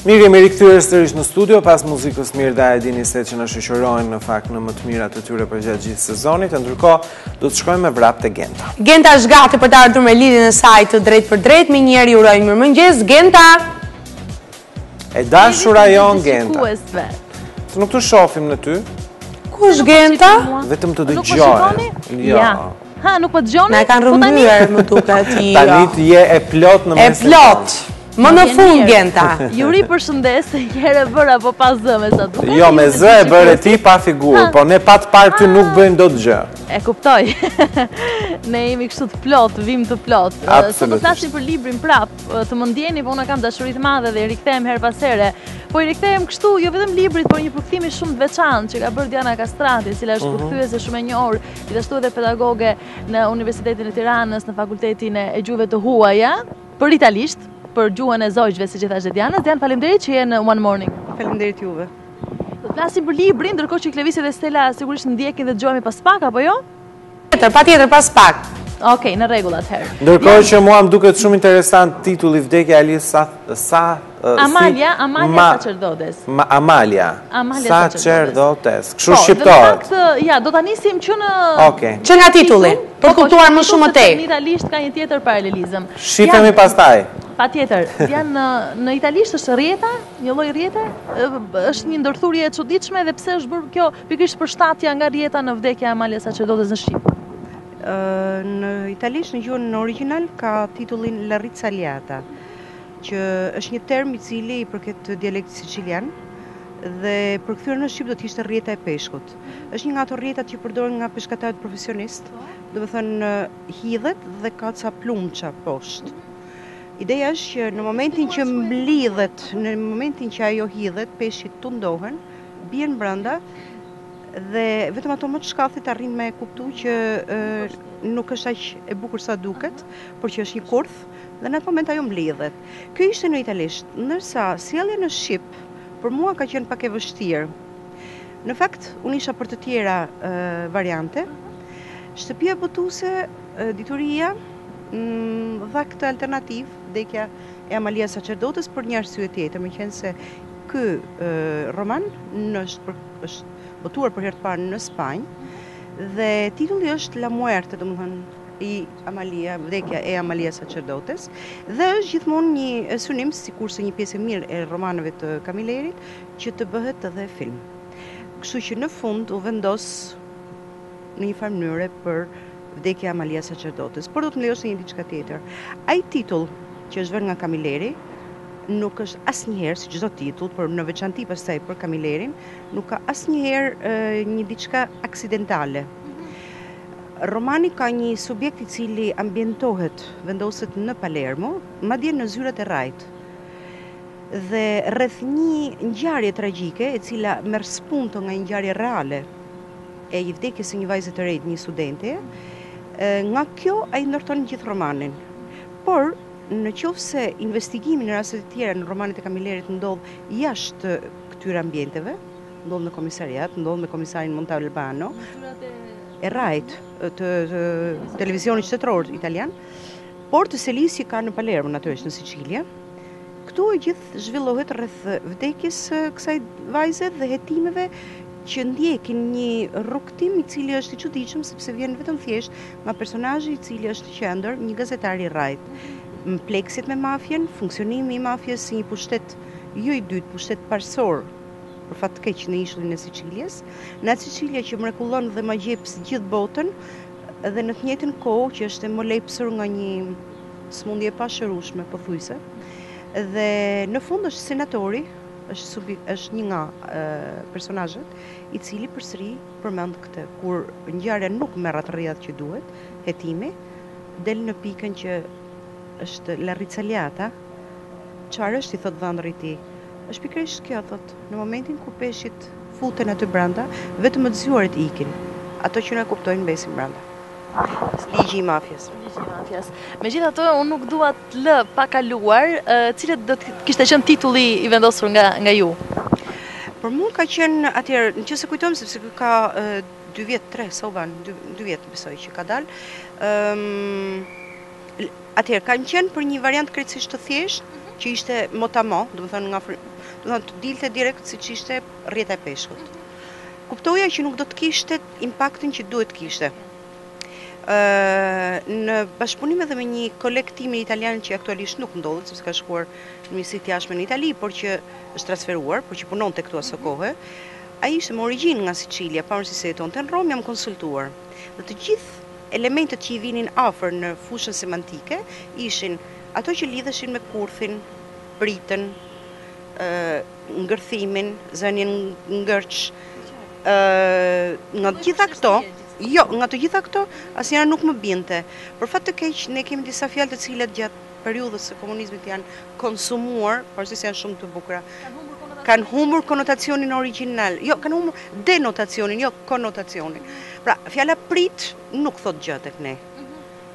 Mirë, jemi rikthyer sërish në studio pas muzikës Mirë da e dini se që në shoqërojnë në fakt në më të mirat të tyre për gjatë gjithë sezonit, ndërkohë do të shkojmë me vrap të Genta. Genta është gati për të ardhur me lidhjen e saj të drejt për drejt, me njëherë ju uroj mirëmëngjes, Genta. E dashura jon Genta. Se nuk të shohim në ty. Ku është Genta? Vetëm të dëgjoj. Ja. Ha, nuk po dëgjoni? Na e kanë rrëmbyer, më duket. Tani të je e plot në mes. E plot. Më në fund, Genta. Juri përshëndes, njëherë bërë apo pa zë me sa duket. Jo, me zë e bërë ti pa figurë, po ne pa të parë ty nuk bëjmë do të gjë. E kuptoj. Ne jemi kështu të plot, vim të plot. Sot do flasim për librin prap, të më ndjeni, po unë kam dashurit madhe dhe rikthehem her pas here. Po i rikthehem kështu, jo vetëm librit, por një përkthimi shumë të veçantë që ka bërë Diana Kastrati, cila është përkthyese shumë e njohur, gjithashtu edhe pedagoge në Universitetin e Tiranës, në Fakultetin e Gjuhëve të Huaja, për italisht, për gjuhën e zojgjve, si që thashtë Diana. Diana, faleminderit që je në One Morning. Faleminderit juve. Do të flasim për librin, ndërkohë që Klevisi dhe Stella sigurisht ndjekin dhe dëgjohemi pas pak, apo jo? Patjetër pas pak. Okej, në rregull atëherë. Ndërkohë që mua më duket shumë interesant titulli Vdekja e Aliës Amalia Sacerdotes. Amalia Sacerdotes. Kështu shqiptohet. Ja, do ta nisim që në Që nga titulli, për kuptuar më shumë më tej. Në italisht ka një tjetër paralelizëm. Shifemi pastaj. Patjetër, në italisht është rjeta, një lloj rjete, është një ndërthurje e çuditshme dhe pse është bërë kjo pikërisht përshtatja nga rjeta në Vdekja e Amalia Sacerdotes në shqip. Në italisht, në gjuhën në original, ka titullin La Rizzaliata, që është një term i cili i përket dialektit sicilian dhe përkthyer në shqip do të ishte rjeta e peshkut. Është një nga ato rjetat që përdoren nga peshkatarët profesionist, do të thënë hidhet dhe ka ca plumça poshtë. Ideja është që në momentin që mblidhet, në momentin që ajo hidhet, peshqit tundohen, bien brenda dhe vetëm ato më të shkathit arrin me kuptu që nuk është aq e bukur sa duket, por që është një kurth dhe në atë moment ajo mblidhet. Kjo ishte në italisht, ndërsa sjellja në shqip për mua ka qenë pak e vështirë. Në fakt, unë isha për të tjera variante. Shtëpia botuese, dituria dha këtë alternativ, Vdekja e Amalia Sacerdotes, për një arsye tjetër, meqense se ky roman është botuar për herë të parë në Spanjë dhe titulli është La Muerte, domethënë i Amalia, Vdekja e Amalia Sacerdotes, dhe është gjithmonë një synim, sikurse një pjesë e mirë e romaneve të Camillerit, që të bëhet edhe film. Kështu që në fund u vendos në një farë mënyre për Vdekja e Amalia Sacerdotes, por do të më lejosh një diçka tjetër. Ai titull që është vënë nga Camilleri nuk është asnjëherë, si çdo titull, por në veçanti pastaj për Camillerin, nuk ka asnjëherë një diçka aksidentale. Romani ka një subjekt i cili ambientohet, vendoset në Palermo, madje në zyrat e Rajt. Dhe rreth një ngjarje tragjike, e cila merr spunto nga një ngjarje reale e i vdekjes së një vajze të re, një studente, nga kjo ai ndërton gjithë romanin. Por në qoftë se investigimi në raste të tjera në romanet e Camillerit ndodh jashtë këtyre ambienteve, ndodh në komisariat, ndodh me komisarin Montalbano, e Rajt, të televizionit shtetëror italian, por të selisë që ka në Palermo, natyrisht në Sicilje. Këtu e gjithë zhvillohet rreth vdekjes kësaj vajze dhe hetimeve që ndjekin një rrugtim i cili është i çuditshëm, sepse vjen vetëm thjesht nga personazhi i cili është në qendër, një gazetar i Rajt. Pleksit me mafjen, funksionimi i mafjes si një pushtet, jo i dytë, pushtet parsor, për fat të keq në ishullin e Siciljes, në atë Sicilja që mrekullon dhe ma gjeps gjithë botën, dhe në të njëjtën kohë që është e molepsur nga një smundje e pashërueshme pothuajse. Dhe në fund është senatori, është një nga personazhet i cili përsëri përmend këtë, kur ngjarja nuk merr atë rrjedh që duhet, hetimi, del në pikën që është La Rizzaliata. Çfarë është, i thot vëndri i tij? Është pikërisht kjo, thot, në momentin kur peshqit futen aty brenda, vetëm të zgjuarit ikin. Ato që na kuptojnë mbesin brenda. Ligji i mafjes. Megjithatë, unë nuk dua të lë pa kaluar, cilët do të kishte qenë titulli i vendosur nga ju? Për mua ka qenë atëherë, nëse kujtojmë, sepse ka 2 vjet, 3, soban, 2 vjet besoj që ka dalë. Atëherë kanë qenë për një variant krejtësisht të thjeshtë, që ishte motamo, do të thënë të dilte direkt siç ishte rrjeta e peshkut. Kuptoja që nuk do të kishte impaktin që duhet kishte. Në bashkëpunim edhe me një koleg timin italian që aktualisht nuk ndodhet, sepse ka shkuar në ministritë e jashtme në Itali, por që është transferuar, por që punonte këtu asë kohë. Ai ishte me origjinë nga Sicilia, pavarësisht se jetonte në Rom, jam konsultuar. Dhe të gjithë elementet që i vinin afër në fushën semantike ishin ato që lidheshin me kurthin, pritën, ngërthimin, zënien ngërç, nga gjitha këto. Jo, nga të gjitha këto, asnjëra nuk më binte. Për fat të keq, ne kemi disa fjalë të cilat gjatë periudhës së komunizmit janë konsumuar, pavarësisht se janë shumë të bukura. Kanë humbur konotacionin origjinal. Jo, kanë humbur denotacionin, jo konotacionin. Pra, fjala prit nuk thot gjë tek ne.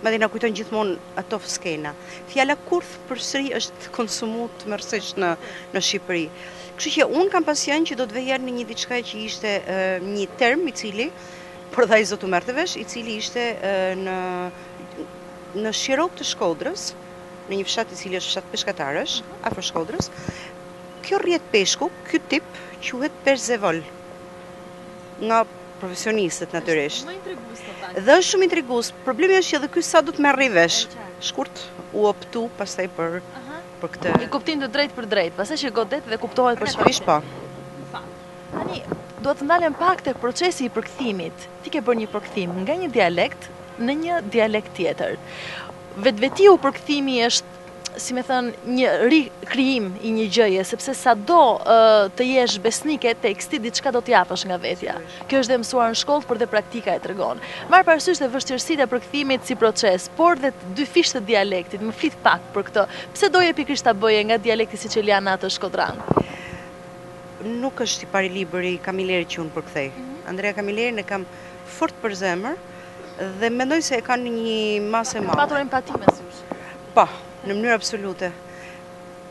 Madje na kujton gjithmonë ato skena. Fjala kurth përsëri është konsumuar tmerrsisht në Shqipëri. Kështu që un kam pasjen që do të vejja në një diçka që ishte një term i cili por dha i zotu merrte vesh, i cili ishte në Shirok të Shkodrës, në një fshat i cili është fshat peshkatarësh, afër Shkodrës. Kjo rrjet peshku, ky tip quhet Perzevol, nga profesionistët natyrisht. Dhe është shumë intrigues. Problemi është që edhe ky sa do të merri vesh. Shkurt u optu pastaj për këtë. Një kuptim të drejtë për drejtë, pastaj që godet dhe kuptohet për çfarë po. Tani, duhet të ndalem pak tek procesi i përkthimit. Ti ke bërë një përkthim nga një dialekt në një dialekt tjetër. Vetvetiu përkthimi është, si me thënë, një rikrijim i një gjëje, sepse sado të jesh besnike teksti, diçka do t'japësh nga vetja. Kjo është dhe mësuar në shkollë, por dhe praktika e tregon. Marr parasysh dhe vështirësitë e përkthimit si proces, por dhe dy fish të dialektit, më flit pak për këtë. Pse doje pikërisht ta bëje nga dialekti sicilian në atë shkodran? Nuk është i pari libri Kamilerit që unë përkthej. Andrea Kamilerin e kam fort për zemër dhe mendoj se e kanë një masë e madhe. Patur empati me sysh. Po, në mënyrë absolute.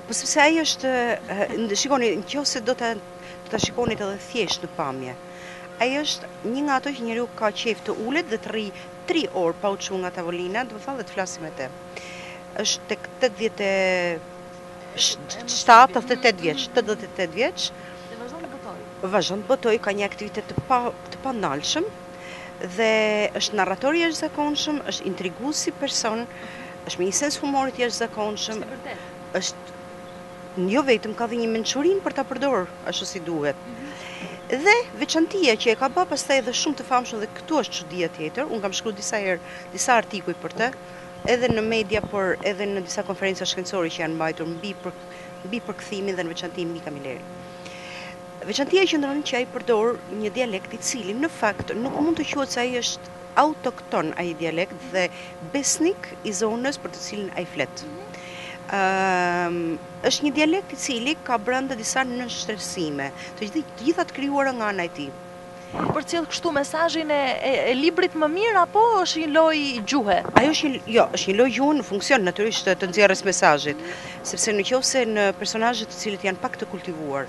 Po sepse ai është, shikoni, nëse do ta shikonit edhe thjesht në pamje. Ai është një nga ato që njeriu ka qejf të ulet dhe të rri 3 orë pa u çuar nga tavolina, do të thënë dhe të flasim me të. Është tek 88 vjeç. Vazhdon të botoj, ka një aktivitet të pandalshëm dhe është narrator i jashtëzakonshëm, është intrigues si person, është me një sens humorit jashtëzakonshëm, është jo vetëm ka dhe një mençurinë për ta përdorur ashtu si duhet. Dhe veçantia që e ka bërë pastaj edhe shumë të famshëm dhe këtu është çudia tjetër, unë kam shkruar disa artikuj për të, edhe në media, por edhe në disa konferenca shkencore që janë mbajtur mbi përkthimin dhe në veçanti mbi Kamilerin. Veçantia qëndron që ai përdor një dialekt i cili në fakt nuk mund të quhet se ai është autokton ai dialekt dhe besnik i zonës për të cilin ai flet. Është një dialekt i cili ka brenda disa nënshtresime, të gjitha të krijuara nga ana e tij. Përcjell kështu mesazhin e librit më mirë apo është një lojë gjuhe? Ajo është një lojë gjuhe në funksion natyrisht të nxjerrjes mesazhit, sepse nëse në personazhet të cilët janë pak të kultivuar,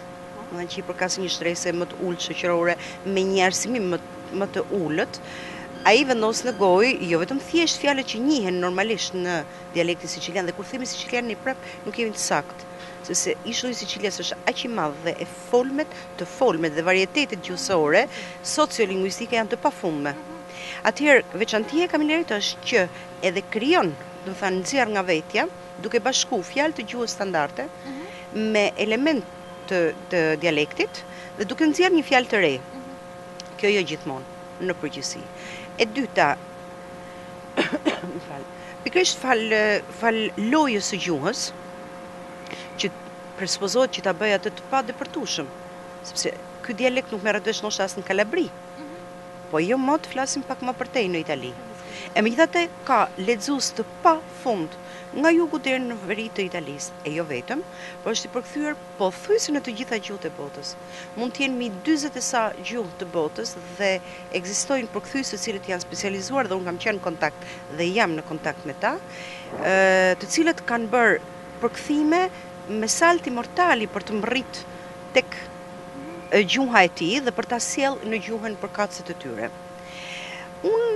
domethënë që i përkas një shtrese më të ulët shoqërore me një arsimim më të ulët, ai vendos në gojë jo vetëm thjesht fjalët që njihen normalisht në dialektin sicilian dhe kur themi sicilian prap nuk jemi të saktë, sepse ishulli i Sicilias është aq i madh dhe e folmet dhe varietetet gjuhësore sociolingvistike janë të pafundme. Atëherë veçantia e Kamilerit është që edhe krijon, do të thënë nxjerr nga vetja, duke bashku fjalë të gjuhës standarde me element të dialektit dhe duke nxjerr një fjalë të re. Kjo jo gjithmonë në përgjithësi. E dyta, pikërisht fal lojës së gjuhës, që presupozohet që ta bëj atë të padepërtueshëm, sepse ky dialekt nuk merret vesh ndoshta as në Kalabri, po jo më të flasim pak më përtej në Itali. E megjithatë ka lexues të pafund nga jugu deri në veri të Italisë, e jo vetëm, por është i përkthyer pothuajse në të gjitha gjuhët e botës. Mund të jenë mbi 40 e sa gjuhë të botës dhe ekzistojnë përkthyes të cilët janë specializuar dhe unë kam qenë në kontakt dhe jam në kontakt me ta, të cilët kanë bërë përkthime me salti mortali për të mbërrit tek gjuha e tij dhe për ta sjell në gjuhën përkatëse të tyre. Unë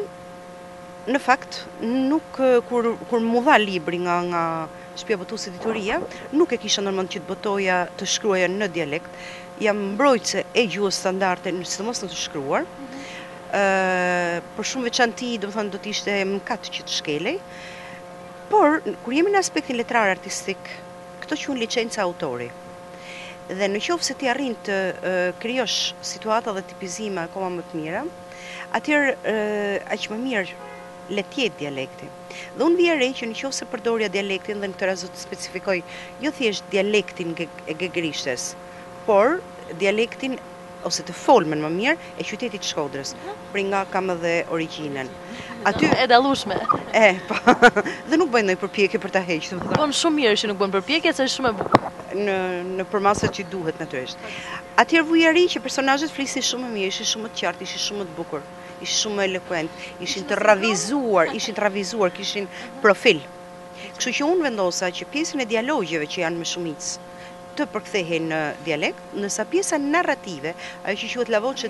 në fakt nuk kur mu dha libri nga shtëpia botuese editoria, nuk e kisha normal që të botoja të shkruaja në dialekt. Jam mbrojtëse e gjuhës standarde, sidomos në të shkruar. Për shumë veçanti, do të ishte mëkat që të shkelej. Por, kur jemi në aspektin letrar artistik, këto quhen licenca autori. Dhe në qoftë se ti arrin të krijosh situata dhe tipizime akoma më të mira, atëherë aq më mirë le të jetë dialekti. Dhe unë vija re që në qoftë se përdorja dialektin, dhe në këtë rast do të specifikoj jo thjesht dialektin e Gegrishtes, por dialektin ose të folmen më mirë e qytetit Shkodrës, për nga kam edhe origjinën. Aty e dallueshme. Po. Dhe nuk bëjnë ndonjë përpjekje për ta hequr. Bën shumë mirë që nuk bën përpjekje, se është shumë e bukur. Në përmasat që duhet natyrisht. Atëherë vuja ri që personazhet flisin shumë më mirë, ishin shumë më të qartë, ishin shumë më të bukur, ishin shumë më eloquent, ishin të ravizuar, kishin profil. Kështu që unë vendosa që pjesën e dialogjeve që janë më shumicë të përkthehej në dialekt, ndërsa pjesa narrative, ajo që quhet la voce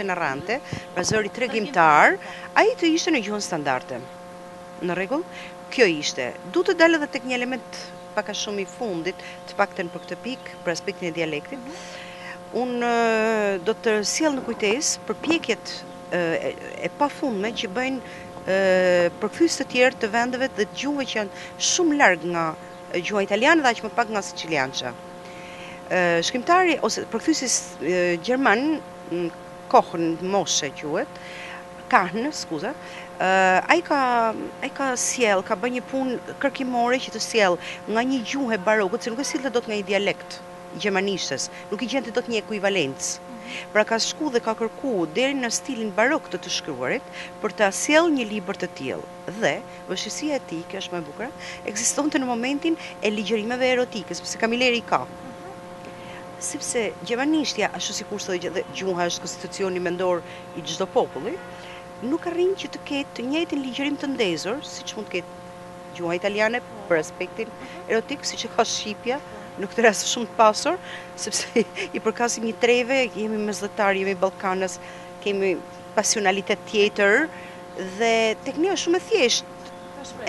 narrante, pra zëri tregimtar, ai të ishte në gjuhën standarde. Në rregull? Kjo ishte. Duhet të dalë edhe tek një element pak a shumë i fundit, të paktën për këtë pikë, për aspektin e dialektit. Unë do të sjell në kujtesë përpjekjet e pafundme që bëjnë përkthyes të tjerë të vendeve dhe të gjuhëve që janë shumë larg nga gjuha italiane dhe aq më pak nga siciliança. Shkrimtari ose përkthyesi gjerman, Kohn Moshe quhet, ai ka sjell, ka bërë një punë kërkimore që të sjell nga një gjuhë barokut, se nuk e sillte dot nga një dialekt gjermanishtes, nuk i gjente dot një ekuivalencë. Pra ka shku dhe ka kërku deri në stilin barok të shkruarit për ta sjell një libër të tillë. Dhe vështirësia e tij, kjo është më e bukur, ekzistonte në momentin e ligjërimeve erotike, sepse Camilleri ka. Sepse gjermanishtja, ashtu sikur dhe gjuha është konstitucioni mendor i çdo populli, nuk arrin që të ketë të njëjtin ligjërim të ndezur, siç mund të ketë gjuha italiane për aspektin erotik, siç e ka shqipja, në këtë rast shumë të pasur, sepse i përkasim një treve, jemi mesdhetar, jemi ballkanës, kemi pasionalitet tjetër dhe tek ne është shumë e thjeshtë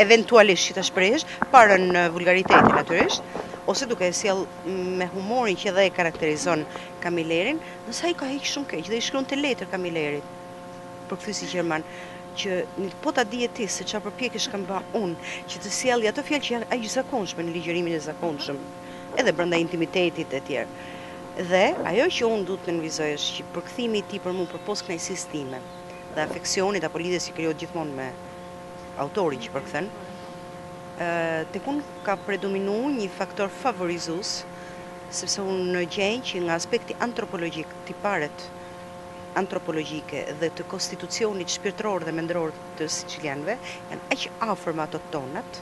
eventualisht që ta shprehësh, para në vulgaritetin natyrisht, ose duke e sjell me humorin që dhe e karakterizon Camillerin, nëse ai ka heq shumë keq dhe i shkruan të letër Camillerit, përkthyesi gjerman, që po ta dije ti se çfarë përpjekesh kam bërë unë, që të sjellë ato fjalë që janë aq zakonshme në ligjërimin e zakonshëm, edhe brenda intimitetit e tjerë. Dhe ajo që unë duhet të nënvizoj është që përkthimi i tij për mua përpos kënaqësisë time dhe afeksionit apo lidhjes që krijohet gjithmonë me autorin që përkthen, tek unë ka predominuar një faktor favorizues, sepse unë gjej që nga aspekti antropologjik, tiparet antropologjike dhe të konstitucionit shpirtëror dhe mendror të sicilianëve janë aq afër me ato tonat.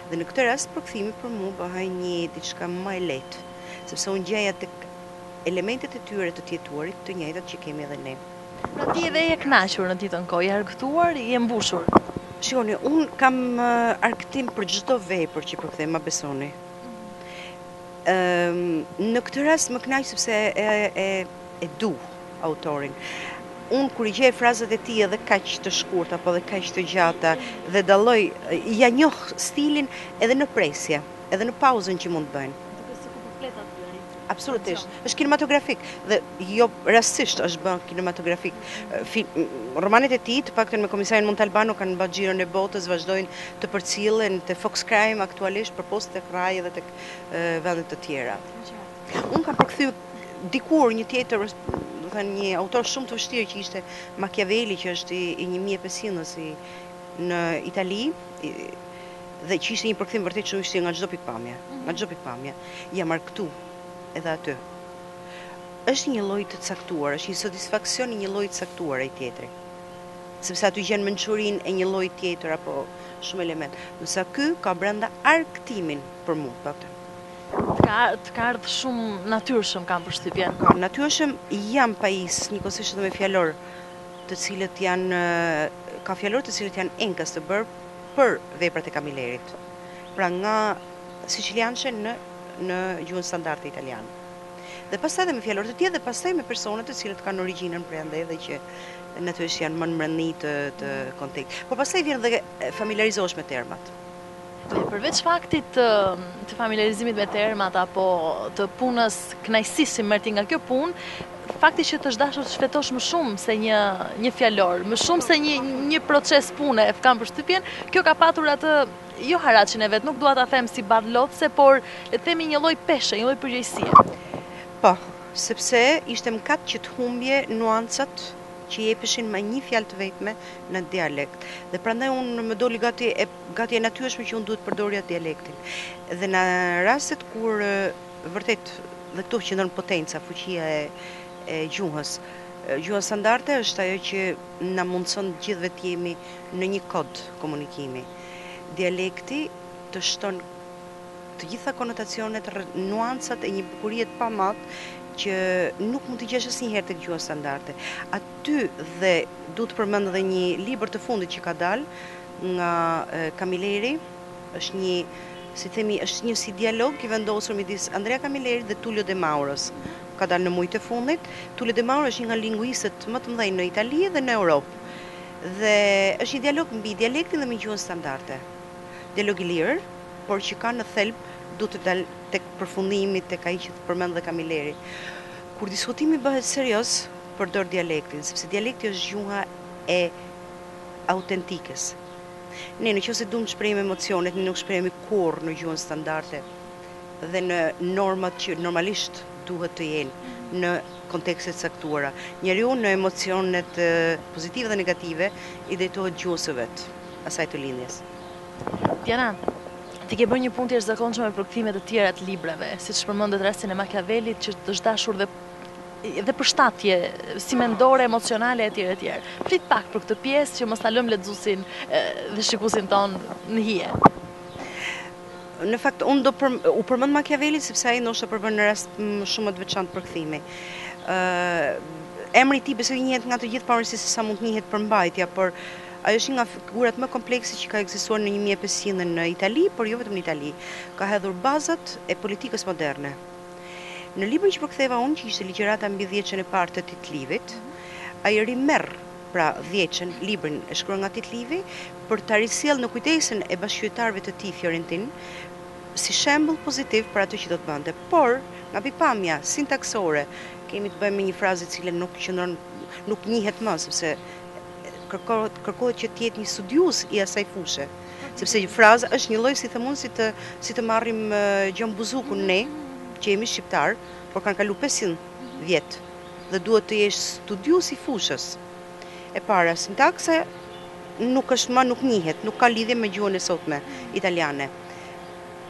Dhe në këtë rast përkthimi për mua bëhej një diçka më e lehtë, sepse unë gjeja tek elementet e tyre të tjetuarit të njëjtat që kemi edhe ne. Pra ti edhe je kënaqur në ditën kohë, je argëtuar, je mbushur. Shikoni, unë kam argëtim për çdo vepër që përkthem, ma besoni. Në këtë rast më kënaq sepse e du autorin. Unë kur i gjej frazat e tij edhe kaq të shkurta apo edhe kaq të gjata dhe dalloj, ja njoh stilin edhe në presje, edhe në pauzën që mund të bëjnë. Absolutisht. Është kinematografik dhe jo rastësisht është bën kinematografik. Romanet e tij, të paktën me komisarin Montalbano, kanë bërë xhiron e botës, vazhdojnë të përcillen te Fox Crime aktualisht përpos tek Rai dhe tek vende të tjera. Unë kam përkthyer dikur një tjetër, do të thënë një autor shumë të vështirë që ishte Machiavelli, që është i 1500-s në Itali, dhe që ishte një përkthim vërtet shumë i vështirë nga çdo pikpamje. Jam argëtu edhe aty. Është një lloj të caktuar, është një satisfaksion i një lloji të caktuar ai tjetri. Sepse aty gjen mençurinë e një lloji tjetër apo shumë element. Ndërsa ky ka brenda argëtimin për mua, paktën. Të ka ardhur shumë natyrshëm, kam përshtypjen. Natyrshëm jam pajis, njëkohësisht edhe me fjalor, të cilët janë enkas të bërë për veprat e Camillerit. Pra nga siciliançe në gjuhën standarde italiane. Dhe pastaj edhe me fjalor të tjerë dhe pastaj me persona të cilët kanë origjinën prandaj dhe që natyrisht janë më në brendni të kontekst. Po pastaj vjen dhe familiarizohesh me termat. Përveç faktit të familiarizimit me termat apo të punës kënaqësisë që merrti nga kjo punë, fakti që të dashur të shfletosh më shumë se një fjalor, më shumë se një proces pune, e kam përshtypjen, kjo ka patur atë jo haraqin e vet, nuk dua ta them si badlodhse, por le të themi një lloj peshe, një lloj përgjegjësie. Po, sepse ishte mkat që të humbje nuancat që jepeshin me një fjalë të vetme në dialekt. Dhe prandaj unë më doli gati e natyrshme që unë duhet përdorja dialektin. Dhe në rastet kur vërtet dhe këtu qëndron potenca, fuqia e gjuhës. Gjuha standarde është ajo që na mundson gjithëve të jemi në një kod komunikimi. Dialekti të shton të gjitha konotacionet, nuancat e një bukurie të pamat që nuk mund të gjesh asnjëherë tek gjuha standarde. Aty dhe duhet të përmend edhe një libër të fundit që ka dalë nga Camilleri, është një, si themi, është një si dialog i vendosur midis Andrea Camilleri dhe Tullio De Mauros. Ka dalë në muajt e fundit. Tullio De Mauro është një nga linguistët më të mëdhenj në Itali dhe në Europë. Dhe është një dialog mbi dialektin dhe mbi gjuhën standarde. Dialog i lirë, por që ka në thelb duhet të dalë tek përfundimi, tek ai që përmend dhe Camilleri. Kur diskutimi bëhet serioz, përdor dialektin, sepse dialekti është gjuha e autentikës. Ne nëse duam të shprehim emocionet, ne nuk shprehemi kurrë në gjuhën standarde dhe në normat që normalisht duhet të jenë në kontekste të caktuara. Njeriu në emocionet pozitive dhe negative i drejtohet gjuhës së vet, asaj të lindjes. Diana, ti ke bërë një punë të jashtëzakonshme me përkthime të tjera të librave, siç përmendet rastin e Machiavellit, që të është dashur dhe përshtatje si mendore, emocionale etj etj. Prit pak për këtë pjesë që mos ta lëm lexuesin dhe shikuesin ton në hije. Në fakt unë u përmend Machiavelli sepse ai ndoshta përbën në rast më shumë të veçantë përkthimi. Emri i tij besoj njihet nga të gjithë pavarësisht se sa mund të njihet përmbajtja, por ajo është nga figurat më komplekse që ka ekzistuar në 1500 në Itali, por jo vetëm në Itali. Ka hedhur bazat e politikës moderne. Në librin që përktheva unë, që ishte ligjërata mbi 10-ën e parë të Titllivit, ai rimerr pra 10-ën, librin e shkruar nga Titlivi, për ta risjellë në kujdesin e bashkëqytetarëve të tij fiorentin, si shembull pozitiv për atë që do të bënte. Por, nga pikpamja sintaksore, kemi të bëjmë me një frazë e cila nuk njihet më, sepse kërkohet që të jetë një studius i asaj fushë, sepse fraza është një lloj si themun si të marrim Gjon Buzukun ne, që jemi shqiptar, por kanë kalu 500 vjet dhe duhet të jesh studius i fushës. E para, sintakse nuk njihet, nuk ka lidhje me gjuhën e sotme italiane.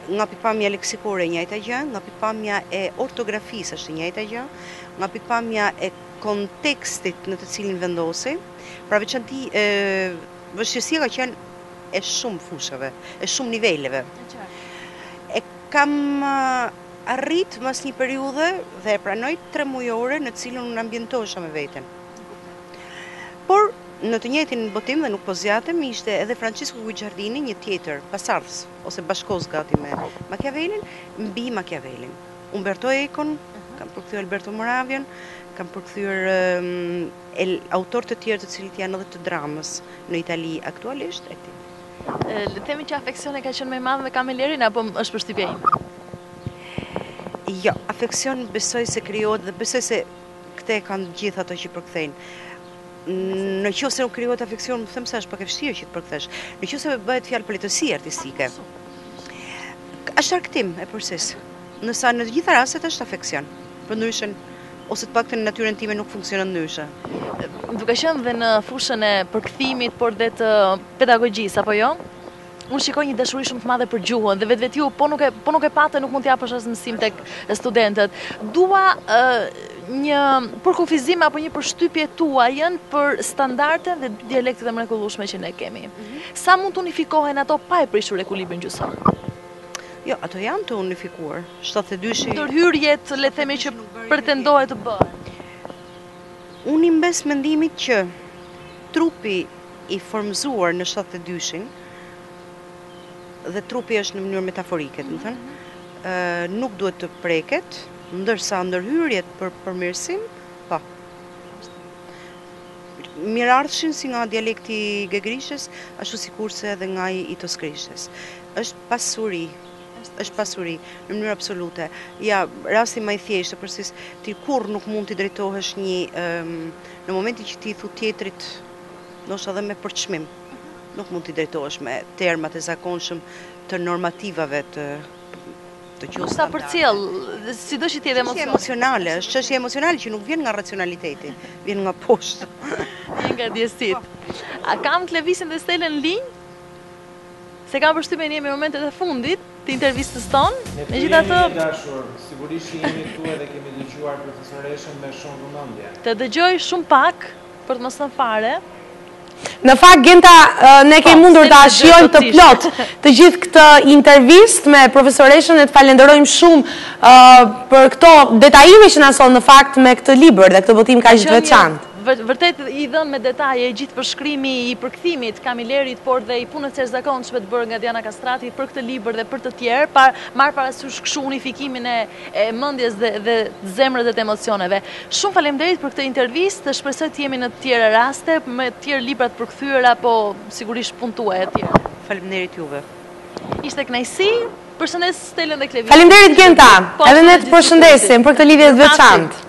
Nga pikpamja leksikore e njëjta gjë, nga pikpamja e ortografisë është e njëjta gjë, nga pikpamja e kontekstit në të cilin vendosi, pra veçanti vështirësia ka qenë e shumë fushave, e shumë niveleve. E kam arrit mas një periudhe dhe e pranoj 3 mujore në cilën unë ambientosha me veten. Por në të njëjtin botim dhe nuk po zjatem, ishte edhe Francesco Guicciardini, një tjetër pasardhës ose bashkos gati me Machiavellin, mbi Machiavellin. Umberto Econ, kam përkthyer Alberto Moravian, kam përkthyer autor të tjerë të cilët janë edhe të dramës në Itali aktualisht e ti. Le themi që afeksioni ka qenë më i madh me Camillerin apo është përshtypja ime? Jo, afeksion besoj se krijohet dhe besoj se këte kanë gjithë ato që përkthejnë. Në qoftë se nuk krijohet afeksion, më them se është pak e vështirë që të përkthesh. Në qoftë se bëhet fjalë për letërsi artistike. Është argëtim e përsisë. Nësa në të gjitha rastet është afeksion. Përndryshe ose të paktën në natyrën time nuk funksionon ndryshe. Duke qenë dhe në fushën e përkthimit, por dhe të pedagogjisë, apo jo? Unë shikoj një dashuri shumë të madhe për gjuhën dhe vetveti po nuk e patë, nuk mund t'ja japësh as mësim tek studentët. Dua një përkufizim apo një përshtypje tuaj për standardet dhe dialektet e mrekullueshme që ne kemi. Sa mund të unifikohen ato pa e prishur ekuilibrin gjuhësor? Jo, ato janë të unifikuar. 72-shi ndërhyrjet, le themi, që pretendohet të bëhen. Unë i mbes mendimit që trupi i formzuar në 72-shin dhe trupi është në mënyrë metaforike, do të thënë, nuk duhet të preket, ndërsa ndërhyrjet për përmirësim, po. Mirardhshin si nga dialekti Gegrishes, ashtu sikurse edhe nga i Toskrishtes. është pasuri. Është pasuri, në mënyrë absolute. Ja, rasti më i thjeshtë, përsis ti kur nuk mund t'i drejtohesh në momentin që ti thu tjetrit, ndoshta edhe me përçmim, nuk mund t'i drejtohesh me termat e zakonshëm të normativave të gjuhës. Sa përcjell, sido që ti edhe emocionale, është çështje emocionale që nuk vjen nga racionaliteti, vjen nga poshtë. Vjen nga ndjesit. A kam të lëvizin dhe Stelën në linjë? Se kam përshtypjen jemi në momentet e fundit të intervistës tonë. Megjithatë, dashur, sigurisht jemi këtu edhe kemi dëgjuar profesoreshën me shumë vëmendje. Të dëgjoj shumë pak për të mos thënë fare. Në fakt, Genta, ne kemi mundur ta shijojmë të plot të gjithë këtë intervistë me profesoreshën e të falenderojmë shumë për këto detajime që na solli në fakt me këtë libër dhe këtë botim kaq të veçantë. Vërtet i dhënë me detaje gjithë përshkrimi i përkthimit Kamilerit, por dhe i punës së jashtëzakonshme të bërë nga Diana Kastrati për këtë libër dhe për të tjerë, marr parasysh kështu unifikimin e mendjes dhe zemrës dhe të emocioneve. Shumë faleminderit për këtë intervistë, shpresoj të jemi në të tjera raste me të tjerë libra të përkthyera, po sigurisht punë tuaj e tjerë. Faleminderit juve. Ishte kënaqësi. Përshëndes Stelën dhe Klevin. Faleminderit Genta. Edhe ne të përshëndesim për këtë lidhje të veçantë.